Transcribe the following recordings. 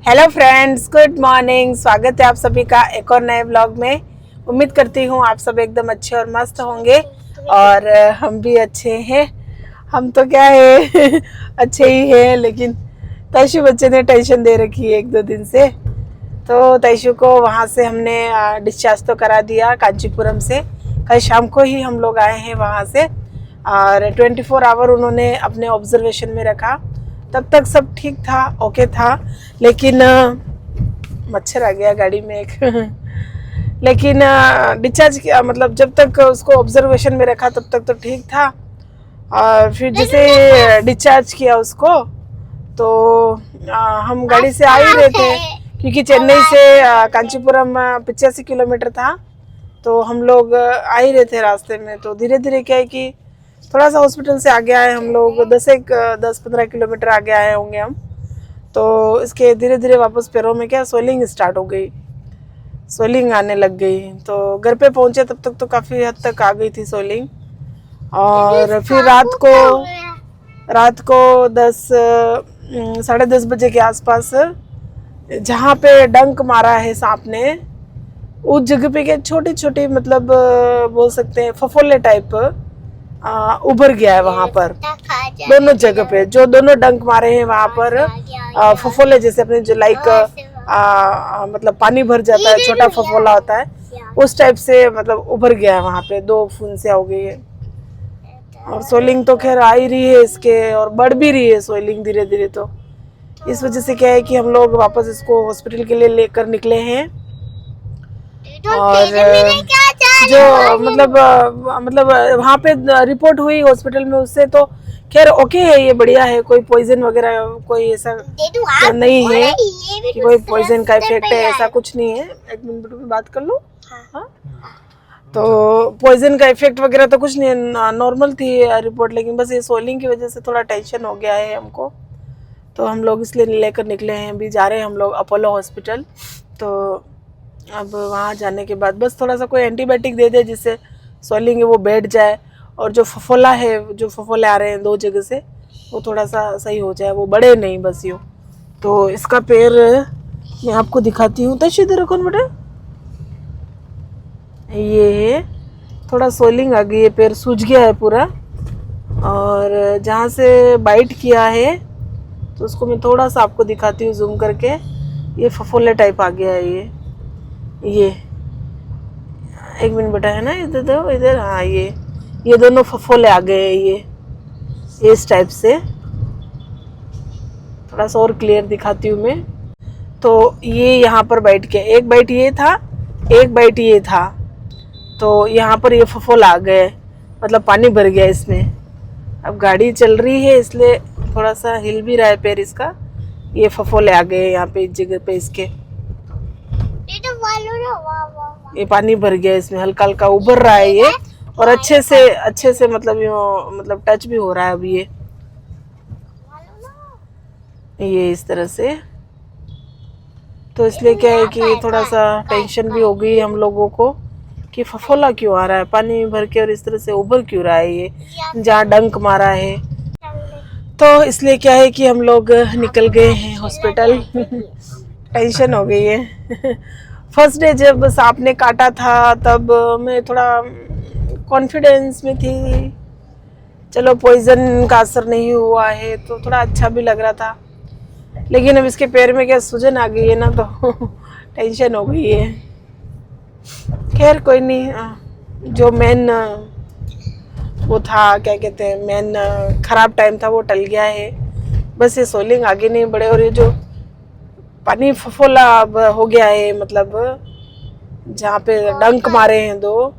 Hello friends, good morning. स्वागत है आप सभी का एक और नए व्लॉग में। उम्मीद करती हूँ आप सब एकदम अच्छे और मस्त होंगे और हम भी अच्छे हैं। हम तो क्या है अच्छे ही हैं, लेकिन तैशु बच्चे ने टेंशन दे रखी है एक दो दिन से। तो तैशु को वहाँ से हमने डिस्चार्ज तो करा दिया कांचीपुरम से। कल शाम को ही हम लोग आए हैं वहाँ से और 24 आवर उन्होंने अपने ऑब्जर्वेशन में रखा। तब तक सब ठीक था, ओके था, लेकिन मच्छर आ गया गाड़ी में एक लेकिन डिस्चार्ज किया, मतलब जब तक उसको ऑब्जर्वेशन में रखा तब तक तो ठीक था। और फिर जैसे डिस्चार्ज किया उसको तो हम गाड़ी से आ ही रहे थे, क्योंकि चेन्नई से कांचीपुरम 85 किलोमीटर था। तो हम लोग आ ही रहे थे रास्ते में। तो धीरे धीरे क्या है कि थोड़ा सा हॉस्पिटल से आगे आए हम लोग, 10-15 किलोमीटर आगे आए होंगे हम। तो इसके धीरे धीरे वापस पैरों में क्या स्वेलिंग स्टार्ट हो गई, स्वेलिंग आने लग गई। तो घर पे पहुंचे तब तक तो काफ़ी हद तक आ गई थी स्वेलिंग। और फिर रात को 10-10:30 बजे के आसपास जहाँ पे डंक मारा है सांप ने, उस जगह पे क्या छोटी छोटी, मतलब बोल सकते हैं फफोले टाइप उभर गया है वहां पर। दोनों जगह पे जो दोनों डंक मारे हैं वहां पर फफोले जैसे अपने जो लाइक मतलब पानी भर जाता है, छोटा फफोला होता है, उस टाइप से मतलब उभर गया है वहां पे। 2 फुंसियां हो गई है और स्वेलिंग तो खैर आ ही रही है इसके, और बढ़ भी रही है स्वेलिंग धीरे धीरे। तो इस वजह से क्या है कि हम लोग वापस इसको हॉस्पिटल के लिए लेकर निकले हैं। और जो मतलब वहाँ पे रिपोर्ट हुई हॉस्पिटल में उससे तो खैर ओके है, ये बढ़िया है। कोई पॉइजन वगैरह कोई ऐसा नहीं है कि कोई पॉइजन का इफेक्ट है, ऐसा कुछ नहीं है। एक मिनट में बात कर लो। हाँ, तो पॉइजन का इफेक्ट वगैरह तो कुछ नहीं है, नॉर्मल थी रिपोर्ट। लेकिन बस ये स्वेलिंग की वजह से थोड़ा टेंशन हो गया है हमको। तो हम लोग इसलिए लेकर निकले हैं, अभी जा रहे हैं हम लोग अपोलो हॉस्पिटल। तो अब वहाँ जाने के बाद बस थोड़ा सा कोई एंटीबायोटिक दे दे जिससे स्वेलिंग है वो बैठ जाए, और जो फफोला है, जो फफोले आ रहे हैं 2 जगह से, वो थोड़ा सा सही हो जाए, वो बड़े नहीं बस यूँ। तो इसका पैर मैं आपको दिखाती हूँ। तश इधर कौन बेटा, ये थोड़ा स्वेलिंग आ गई है, पैर सूज गया है पूरा। और जहाँ से बाइट किया है तो उसको मैं थोड़ा सा आपको दिखाती हूँ जूम करके। ये फफोले टाइप आ गया है ये 1 मिनट बेटा, है ना, इधर दो, इधर। हाँ, ये दोनों फफोले आ गए हैं ये इस टाइप से। थोड़ा सा और क्लियर दिखाती हूँ मैं। तो ये यहाँ पर बाइट किया, एक बाइट ये था, एक बाइट ये था। तो यहाँ पर ये फफोला आ गए, मतलब पानी भर गया इसमें। अब गाड़ी चल रही है इसलिए थोड़ा सा हिल भी रहा है पैर इसका। ये फफोले आ गए यहाँ पे इस जगह पे इसके, ये पानी भर गया इसमें, हल्का हल्का उभर रहा है ये। और अच्छे से मतलब टच भी हो रहा है अभी ये इस तरह से। तो इसलिए क्या है कि थोड़ा सा टेंशन भी हो गई हम लोगों को कि फफोला क्यों आ रहा है पानी भर के और इस तरह से उभर क्यों रहा है ये जहाँ डंक मारा है। तो इसलिए क्या है कि हम लोग निकल गए हैं हॉस्पिटल टेंशन हो गई है फर्स्ट डे जब सांप ने काटा था तब मैं थोड़ा कॉन्फिडेंस में थी, चलो पॉइजन का असर नहीं हुआ है तो थोड़ा अच्छा भी लग रहा था। लेकिन अब इसके पैर में क्या सूजन आ गई है ना, तो टेंशन हो गई है। खैर कोई नहीं, जो मेन वो था, क्या कहते हैं, मेन खराब टाइम था वो टल गया है। बस ये स्वेलिंग आगे नहीं बढ़े, और ये जो पानी फफोला अब हो गया है, मतलब जहाँ पे डंक मारे हैं 2,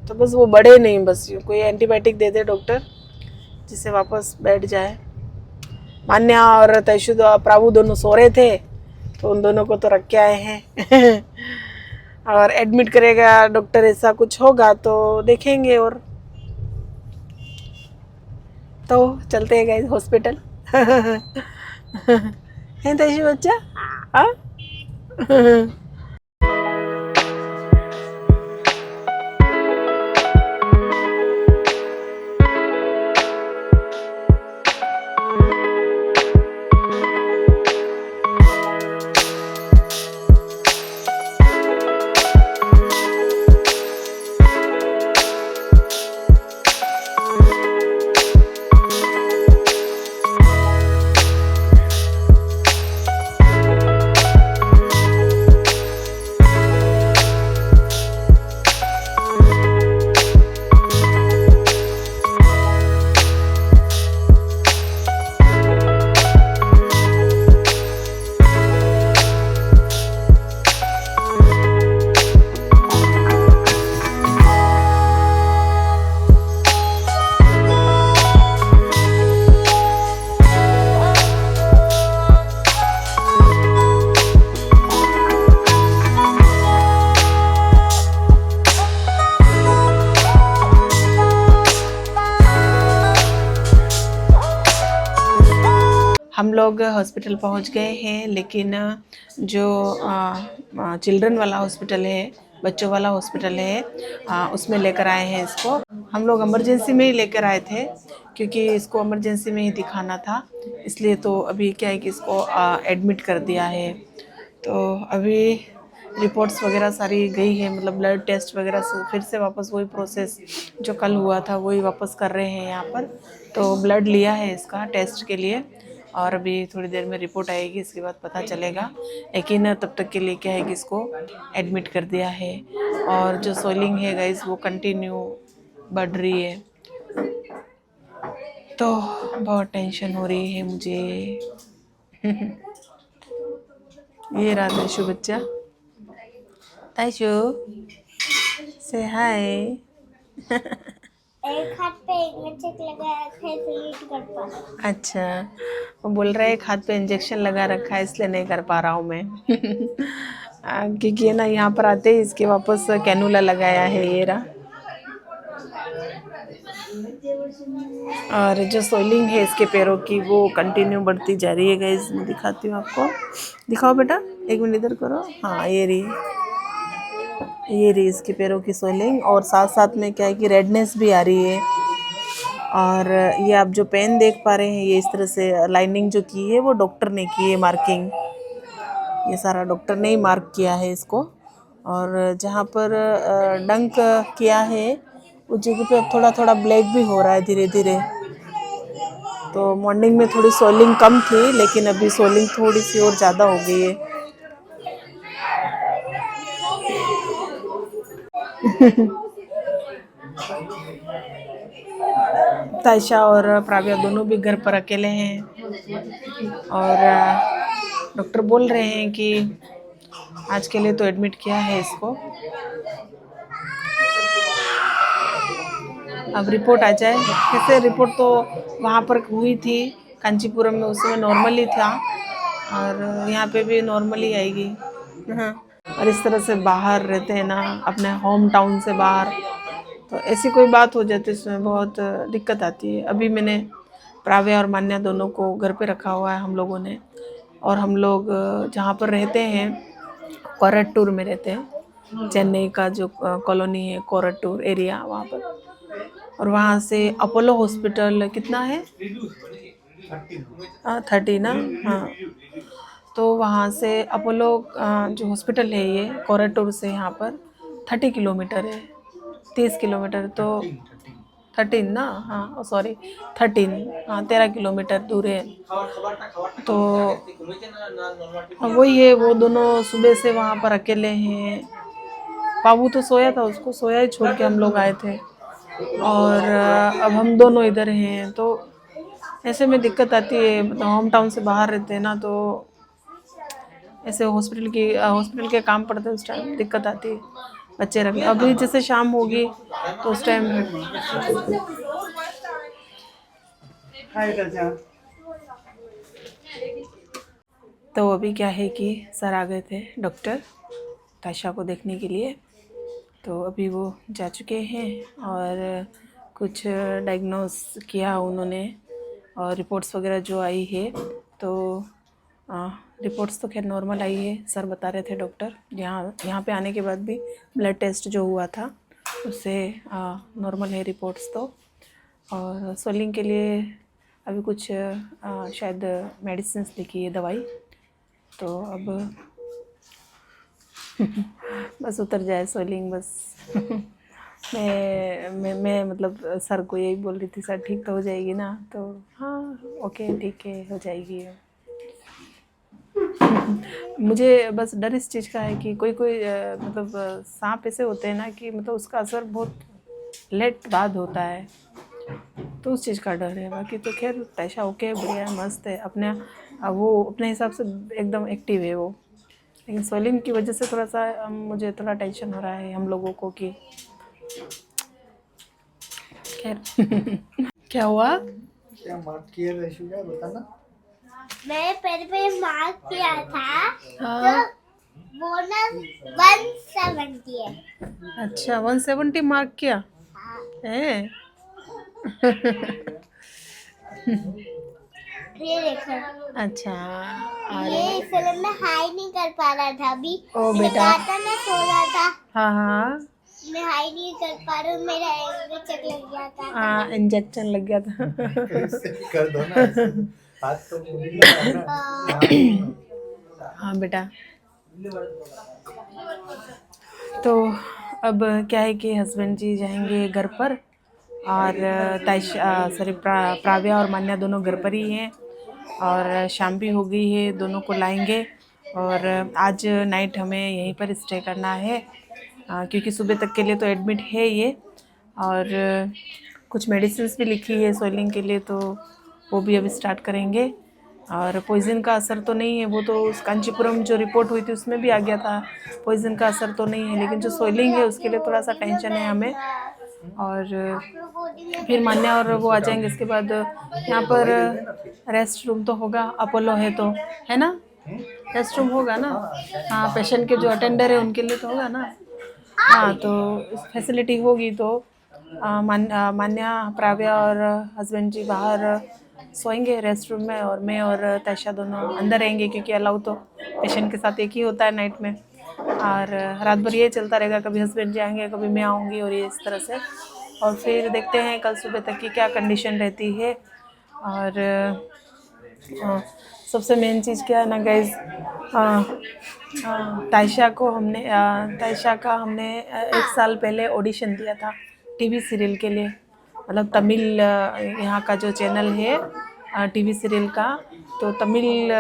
तो बस वो बड़े नहीं, बस यूँ कोई एंटीबायोटिक दे दे डॉक्टर जिससे वापस बैठ जाए। मान्या और तैशु प्राभु दोनों सो रहे थे, तो उन दोनों को तो रख के आए हैं और एडमिट करेगा डॉक्टर, ऐसा कुछ होगा तो देखेंगे। और तो चलते हैं गाइस हॉस्पिटल है तैशु बच्चा। हाँ हम लोग हॉस्पिटल पहुंच गए हैं, लेकिन जो चिल्ड्रन वाला हॉस्पिटल है, बच्चों वाला हॉस्पिटल है, उसमें लेकर आए हैं इसको। हम लोग इमरजेंसी में ही लेकर आए थे क्योंकि इसको इमरजेंसी में ही दिखाना था, इसलिए तो अभी क्या है कि इसको एडमिट कर दिया है। तो अभी रिपोर्ट्स वगैरह सारी गई है, मतलब ब्लड टेस्ट वगैरह से फिर से वापस वही प्रोसेस जो कल हुआ था वही वापस कर रहे हैं यहाँ पर। तो ब्लड लिया है इसका टेस्ट के लिए और अभी थोड़ी देर में रिपोर्ट आएगी, इसके बाद पता चलेगा। लेकिन तब तक के लिए क्या है कि इसको एडमिट कर दिया है। और जो स्वेलिंग है गाइस वो कंटिन्यू बढ़ रही है, तो बहुत टेंशन हो रही है मुझे। ये रहा तैशु बच्चा। तैशु से हाय। एक हाथ पे इंजेक्शन लगा रखा है तो रीड कर पा रहा हूँ। अच्छा, वो बोल रहा है एक हाथ पे इंजेक्शन लगा रखा है इसलिए नहीं कर पा रहा हूँ मैं। क्योंकि है ना यहाँ पर आते ही इसके वापस कैनुला लगाया है ये रहा। और जो सोलिंग है इसके पैरों की वो कंटिन्यू बढ़ती जा रही है गाइस। मैं दिखाती हूँ आपको, दिखाओ बेटा, एक मिनट इधर करो। हाँ ये रही इसके पैरों की सोलिंग, और साथ साथ में क्या है कि रेडनेस भी आ रही है। और ये आप जो पेन देख पा रहे हैं ये इस तरह से लाइनिंग जो की है वो डॉक्टर ने की है मार्किंग, ये सारा डॉक्टर ने ही मार्क किया है इसको। और जहाँ पर डंक किया है उस जगह पे अब थोड़ा थोड़ा ब्लैक भी हो रहा है धीरे धीरे। तो मॉर्निंग में थोड़ी सोलिंग कम थी, लेकिन अभी सोलिंग थोड़ी सी और ज़्यादा हो गई है। तायशा और प्राव्या दोनों भी घर पर अकेले हैं, और डॉक्टर बोल रहे हैं कि आज के लिए तो एडमिट किया है इसको, अब रिपोर्ट आ जाए। कैसे रिपोर्ट तो वहाँ पर हुई थी कांचीपुरम में, उसमें नॉर्मली था, और यहाँ पे भी नॉर्मली आएगी। हाँ, और इस तरह से बाहर रहते हैं ना, अपने होम टाउन से बाहर, तो ऐसी कोई बात हो जाती है इसमें बहुत दिक्कत आती है। अभी मैंने प्राव्या और मान्या दोनों को घर पे रखा हुआ है हम लोगों ने, और हम लोग जहाँ पर रहते हैं कोरटूर में रहते हैं, चेन्नई का जो कॉलोनी है कोरटूर एरिया वहाँ पर। और वहाँ से अपोलो हॉस्पिटल कितना है, 30 ना, हाँ। तो वहाँ से अपोलो जो हॉस्पिटल है ये कोरटूर से यहाँ पर 30 किलोमीटर है, 30 किलोमीटर, तो 13 ना, हाँ सॉरी 13, हाँ 13 किलोमीटर दूर है। तो वही है, वो दोनों सुबह से वहाँ पर अकेले हैं। बाबू तो सोया था, उसको सोया ही छोड़ के हम लोग आए थे, और अब हम दोनों इधर हैं। तो ऐसे में दिक्कत आती है, मतलब होम टाउन से बाहर रहते हैं ना, तो ऐसे हॉस्पिटल के काम पड़ते हैं, उस टाइम दिक्कत आती है बच्चे रखने। अभी जैसे शाम होगी तो उस टाइम तो अभी क्या है कि सर आ गए थे डॉक्टर ताशा को देखने के लिए, तो अभी वो जा चुके हैं और कुछ डायग्नोस किया उन्होंने, और रिपोर्ट्स वगैरह जो आई है तो रिपोर्ट्स तो खैर नॉर्मल आई है। सर बता रहे थे डॉक्टर, यहाँ पे आने के बाद भी ब्लड टेस्ट जो हुआ था उससे नॉर्मल है रिपोर्ट्स तो। और स्वेलिंग के लिए अभी कुछ शायद मेडिसिन लिखी है, दवाई, तो अब बस उतर जाए स्वेलिंग बस। मैं मतलब सर को यही बोल रही थी, सर ठीक तो हो जाएगी ना, तो हाँ ओके ठीक है हो जाएगी। मुझे बस डर इस चीज़ का है कि कोई मतलब सांप ऐसे होते हैं ना कि मतलब उसका असर बहुत लेट बाद होता है, तो उस चीज़ का डर है। बाकी तो खैर तैशा ओके बढ़िया मस्त है, अपने वो अपने हिसाब से एकदम एक्टिव है वो। लेकिन स्वेलिंग की वजह से थोड़ा सा मुझे थोड़ा टेंशन हो रहा है हम लोगों को कि खैर। क्या हुआ, क्या मार्क किया वैशु क्या बताना। मैं पैर पे मार्क किया था, हाँ। तो वो ना 170 है। अच्छा 170 मार्क किया है। ये देखो, अच्छा ये फिल्म में हाई नहीं कर पा रहा था अभी। ओ मैंने बेटा, कहा था ना सो रहा था, हाँ हाँ मैं हाई नहीं कर पा रहा हूँ, मेरा इंजेक्शन लग गया था। हाँ, इंजेक्शन लग गया था। कर दो ना ऐसे, हाथ तो खुद ही लगाना। हाँ बेटा, तो अब क्या है कि हस्बैंड जी जाएंगे घर पर, और प्राव्या और मान्या दोनों घर पर ही हैं, और शाम भी हो गई है, दोनों को लाएंगे। और आज नाइट हमें यहीं पर स्टे करना है, क्योंकि सुबह तक के लिए तो एडमिट है ये, और कुछ मेडिसिन भी लिखी है स्वेलिंग के लिए, तो वो भी अभी स्टार्ट करेंगे। और पॉइज़न का असर तो नहीं है, वो तो उस कांचीपुरम जो रिपोर्ट हुई थी उसमें भी आ गया था, पॉइज़न का असर तो नहीं है, लेकिन जो स्वेलिंग है उसके लिए थोड़ा सा टेंशन है हमें। और फिर मान्या और वो आ जाएंगे, इसके बाद यहाँ पर रेस्ट रूम तो होगा, अपोलो है तो, है ना, रेस्ट रूम होगा ना, हाँ पेशेंट के जो अटेंडर है उनके लिए तो होगा ना, हाँ तो फैसिलिटी होगी। तो मान्या, प्राव्या और हस्बैंड जी बाहर सोएंगे रेस्ट रूम में, और मैं और तैशा दोनों अंदर रहेंगे, क्योंकि अलाउ तो पेशेंट के साथ एक ही होता है नाइट में। और रात भर ये चलता रहेगा, कभी हस्बैंड जी आएंगे, कभी मैं आऊँगी, और ये इस तरह से। और फिर देखते हैं कल सुबह तक की क्या कंडीशन रहती है। और सबसे मेन चीज़ क्या है ना गाइज, तायशा का हमने 1 साल पहले ऑडिशन दिया था टीवी सीरियल के लिए, मतलब तमिल यहाँ का जो चैनल है टीवी सीरियल का, तो तमिल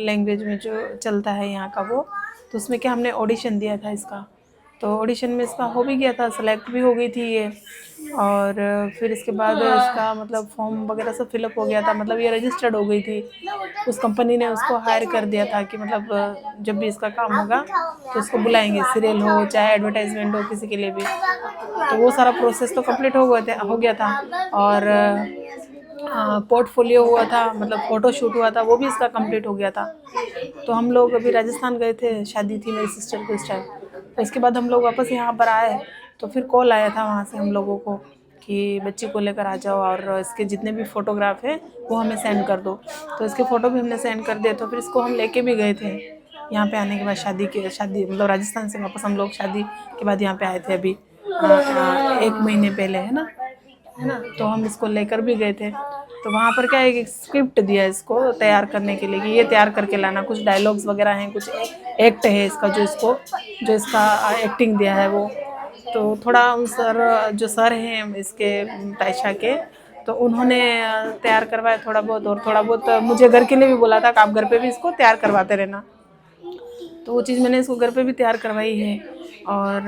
लैंग्वेज में जो चलता है यहाँ का वो, तो उसमें क्या हमने ऑडिशन दिया था इसका, तो ऑडिशन में इसका हो भी गया था, सेलेक्ट भी हो गई थी ये। और फिर इसके बाद इसका मतलब फॉर्म वगैरह सब फिलअप हो गया था, मतलब ये रजिस्टर्ड हो गई थी, उस कंपनी ने उसको हायर कर दिया था कि मतलब जब भी इसका काम होगा तो इसको बुलाएंगे, सीरियल हो चाहे एडवर्टाइजमेंट हो किसी के लिए भी। तो वो सारा प्रोसेस तो कंप्लीट हो गया था। और पोर्टफोलियो हुआ था, मतलब फ़ोटो शूट हुआ था, वो भी इसका कंप्लीट हो गया था। तो हम लोग अभी राजस्थान गए थे, शादी थी मेरी सिस्टर को इस टाइम, तो इसके बाद हम लोग वापस यहाँ पर आए, तो फिर कॉल आया था वहाँ से हम लोगों को कि बच्ची को लेकर आ जाओ, और इसके जितने भी फ़ोटोग्राफ हैं वो हमें सेंड कर दो। तो इसके फ़ोटो भी हमने सेंड कर दिए, तो फिर इसको हम लेके भी गए थे यहाँ पे आने के बाद, शादी मतलब राजस्थान से वापस हम लोग शादी के बाद यहाँ पे आए थे अभी 1 महीने पहले, है ना, तो हम इसको लेकर भी गए थे। तो वहाँ पर क्या है कि स्क्रिप्ट दिया इसको तैयार करने के लिए कि ये तैयार करके लाना, कुछ डायलॉग्स वगैरह हैं, कुछ एक्ट है इसका जो इसका एक्टिंग दिया है वो। तो थोड़ा उन सर हैं इसके तायशा के, तो उन्होंने तैयार करवाया थोड़ा बहुत, और थोड़ा बहुत मुझे घर के लिए भी बोला था कि आप घर पे भी इसको तैयार करवाते रहना, तो वो चीज़ मैंने इसको घर पे भी तैयार करवाई है। और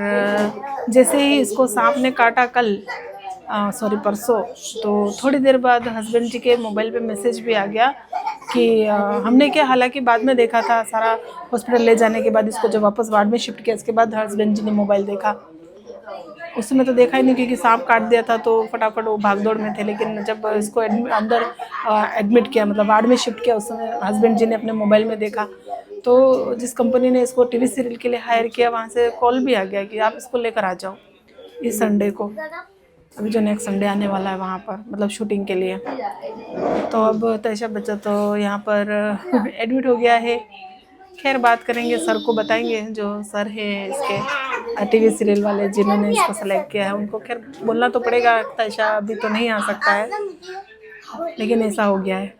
जैसे ही इसको सांप ने काटा कल, परसों, तो थोड़ी देर बाद हस्बैंड जी के मोबाइल पे मैसेज भी आ गया कि हमने क्या, हालांकि बाद में देखा था, सारा हॉस्पिटल ले जाने के बाद इसको जब वापस वार्ड में शिफ्ट किया, इसके बाद हस्बैंड जी ने मोबाइल देखा। उस समय तो देखा ही नहीं, क्योंकि सांप काट दिया था तो फटाफट वो भाग दौड़ में थे, लेकिन जब इसको अंदर एडमिट किया, मतलब वार्ड में शिफ्ट किया, उस समय हस्बैंड जी ने अपने मोबाइल में देखा। तो जिस कंपनी ने इसको टीवी सीरियल के लिए हायर किया, वहाँ से कॉल भी आ गया कि आप इसको लेकर आ जाओ इस संडे को, अभी जो नेक्स्ट संडे आने वाला है वहाँ पर, मतलब शूटिंग के लिए। तो अब तैशा बच्चा तो यहाँ पर एडमिट हो गया है। खैर बात करेंगे, सर को बताएंगे, जो सर है इसके टीवी सीरियल वाले जिन्होंने इसको सेलेक्ट किया है उनको खैर बोलना तो पड़ेगा, तैशा अभी तो नहीं आ सकता है, लेकिन ऐसा हो गया है।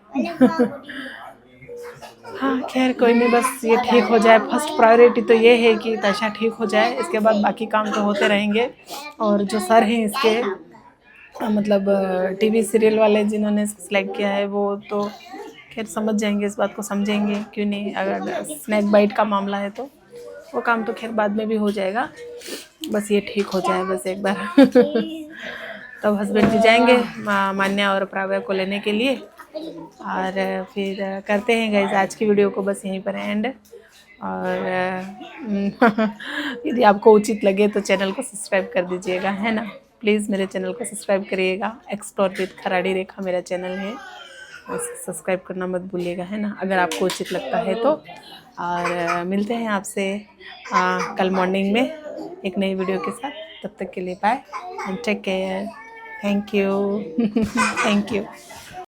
हाँ खैर कोई नहीं, बस ये ठीक हो जाए, फर्स्ट प्रायोरिटी तो ये है कि तैशा ठीक हो जाए, इसके बाद बाकी काम तो होते रहेंगे। और जो सर हैं इसके मतलब टीवी सीरियल वाले जिन्होंने इसको सिलेक्ट किया है, वो तो खैर समझ जाएंगे, इस बात को समझेंगे, क्यों नहीं, अगर स्नैक बाइट का मामला है तो वो काम तो खैर बाद में भी हो जाएगा, बस ये ठीक हो जाए बस एक बार। तब हस्बैंड जी जाएंगे मान्या और प्राव्या को लेने के लिए, और फिर करते हैं गाइस आज की वीडियो को बस यहीं पर एंड। और यदि आपको उचित लगे तो चैनल को सब्सक्राइब कर दीजिएगा, है ना, प्लीज़ मेरे चैनल को सब्सक्राइब करिएगा। एक्सप्लोर विद खराड़ी रेखा मेरा चैनल है, सब्सक्राइब करना मत भूलिएगा, है ना, अगर आपको उचित लगता है तो। और मिलते हैं आपसे कल मॉर्निंग में एक नई वीडियो के साथ, तब तक के लिए bye and take care, thank you. Thank you.